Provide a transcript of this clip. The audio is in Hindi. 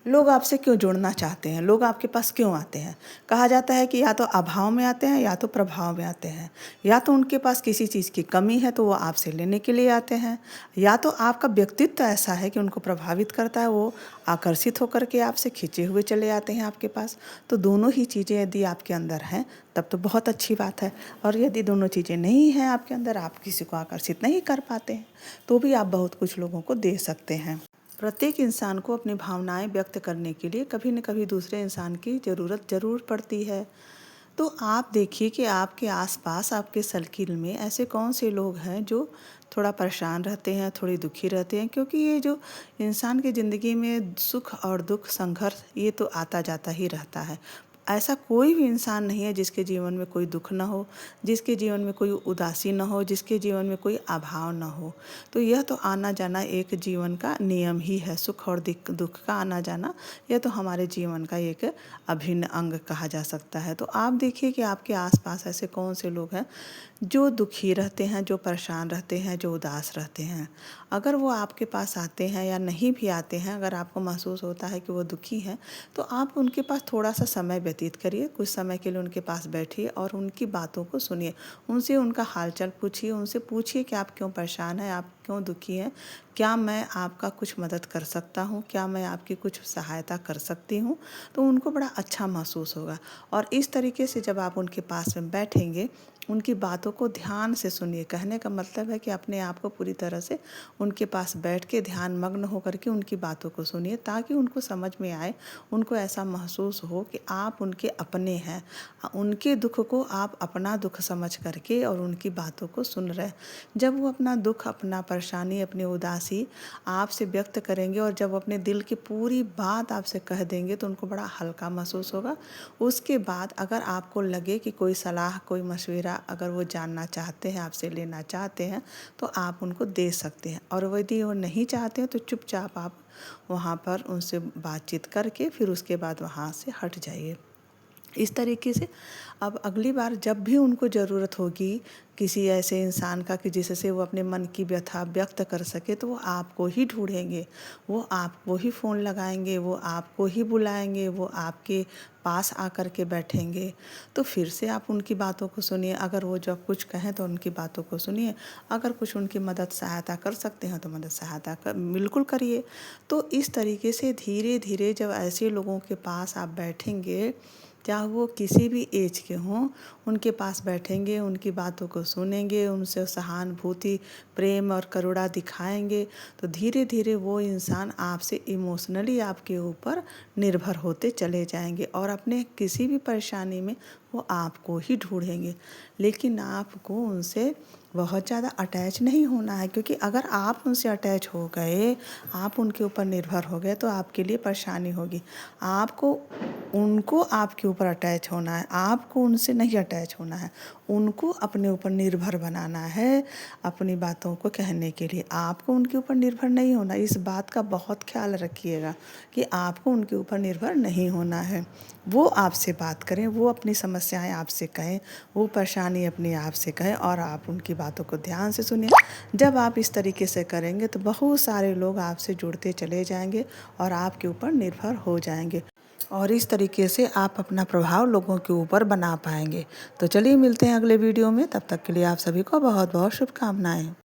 लोग आपसे क्यों जुड़ना चाहते हैं? लोग आपके पास क्यों आते हैं? कहा जाता है कि या तो अभाव में आते हैं या तो प्रभाव में आते हैं। या तो उनके पास किसी चीज़ की कमी है तो वो आपसे लेने के लिए आते हैं, या तो आपका व्यक्तित्व ऐसा है कि उनको प्रभावित करता है, वो आकर्षित होकर के आपसे खींचे हुए चले आते हैं आपके पास। तो दोनों ही चीज़ें यदि आपके अंदर हैं तब तो बहुत अच्छी बात है, और यदि दोनों चीज़ें नहीं हैं आपके अंदर, आप किसी को आकर्षित नहीं कर पाते हैं, तो भी आप बहुत कुछ लोगों को दे सकते हैं। प्रत्येक इंसान को अपनी भावनाएं व्यक्त करने के लिए कभी न कभी दूसरे इंसान की ज़रूरत ज़रूर पड़ती है। तो आप देखिए कि आपके आसपास, आपके सर्किल में ऐसे कौन से लोग हैं जो थोड़ा परेशान रहते हैं, थोड़े दुखी रहते हैं, क्योंकि ये जो इंसान की ज़िंदगी में सुख और दुख, संघर्ष, ये तो आता जाता ही रहता है। ऐसा कोई भी इंसान नहीं है जिसके जीवन में कोई दुख ना हो, जिसके जीवन में कोई उदासी ना हो, जिसके जीवन में कोई अभाव ना हो। तो यह तो आना जाना एक जीवन का नियम ही है। सुख और दुख का आना जाना, यह तो हमारे जीवन का एक अभिन्न अंग कहा जा सकता है। तो आप देखिए कि आपके आसपास ऐसे कौन से लोग हैं जो दुखी रहते हैं, जो परेशान रहते हैं, जो उदास रहते हैं। अगर वो आपके पास आते हैं या नहीं भी आते हैं, अगर आपको महसूस होता है कि वो दुखी हैं, तो आप उनके पास थोड़ा सा समय व्यतीत करिए, कुछ समय के लिए उनके पास बैठिए और उनकी बातों को सुनिए। उनसे उनका हालचाल पूछिए, उनसे पूछिए कि आप क्यों परेशान हैं, आप क्यों दुखी हैं, क्या मैं आपका कुछ मदद कर सकता हूँ, क्या मैं आपकी कुछ सहायता कर सकती हूँ। तो उनको बड़ा अच्छा महसूस होगा। और इस तरीके से जब आप उनके पास में बैठेंगे, उनकी बातों को ध्यान से सुनिए। कहने का मतलब है कि अपने आप को पूरी तरह से उनके पास बैठ के ध्यान मग्न होकर के उनकी बातों को सुनिए, ताकि उनको समझ में आए, उनको ऐसा महसूस हो कि आप उनके अपने हैं। उनके दुख को आप अपना दुख समझ करके और उनकी बातों को सुन रहे हैं। जब वो अपना दुख, अपना परेशानी, अपनी उदासी आपसे व्यक्त करेंगे और जब अपने दिल की पूरी बात आपसे कह देंगे, तो उनको बड़ा हल्का महसूस होगा। उसके बाद अगर आपको लगे कि कोई सलाह, कोई मशवरा अगर वो जानना चाहते हैं, आपसे लेना चाहते हैं, तो आप उनको दे सकते हैं। और यदि वो नहीं चाहते हैं तो चुपचाप आप वहाँ पर उनसे बातचीत करके फिर उसके बाद वहाँ से हट जाइए। इस तरीके से अब अगली बार जब भी उनको ज़रूरत होगी किसी ऐसे इंसान का कि जिससे वो अपने मन की व्यथा व्यक्त कर सके, तो वो आपको ही ढूंढेंगे, वो आपको ही फ़ोन लगाएंगे, वो आपको ही बुलाएंगे, वो आपके पास आकर के बैठेंगे। तो फिर से आप उनकी बातों को सुनिए। अगर वो जब कुछ कहें तो उनकी बातों को सुनिए। अगर कुछ उनकी मदद सहायता कर सकते हैं तो मदद सहायता बिल्कुल करिए। तो इस तरीके से धीरे धीरे जब ऐसे लोगों के पास आप बैठेंगे, चाहे वो किसी भी एज के हों, उनके पास बैठेंगे, उनकी बातों को सुनेंगे, उनसे सहानुभूति, प्रेम और करुणा दिखाएंगे, तो धीरे धीरे वो इंसान आपसे इमोशनली आपके ऊपर निर्भर होते चले जाएंगे और अपने किसी भी परेशानी में वो आपको ही ढूंढेंगे। लेकिन आपको उनसे बहुत ज़्यादा अटैच नहीं होना है, क्योंकि अगर आप उनसे अटैच हो गए, आप उनके ऊपर निर्भर हो गए, तो आपके लिए परेशानी होगी। आपको उनको आपके ऊपर अटैच होना है, आपको उनसे नहीं अटैच होना है। उनको अपने ऊपर निर्भर बनाना है अपनी बातों को कहने के लिए। आपको उनके ऊपर निर्भर नहीं होना। इस बात का बहुत ख्याल रखिएगा कि आपको उनके ऊपर निर्भर नहीं होना है। वो आपसे बात करें, वो अपनी समस्याएं आपसे कहें, वो परेशानी अपनी आपसे कहें और आप उनकी बातों को ध्यान से सुनिए। जब आप इस तरीके से करेंगे तो बहुत सारे लोग आपसे जुड़ते चले जाएंगे और आपके ऊपर निर्भर हो जाएंगे, और इस तरीके से आप अपना प्रभाव लोगों के ऊपर बना पाएंगे। तो चलिए मिलते हैं अगले वीडियो में। तब तक के लिए आप सभी को बहुत बहुत शुभकामनाएं।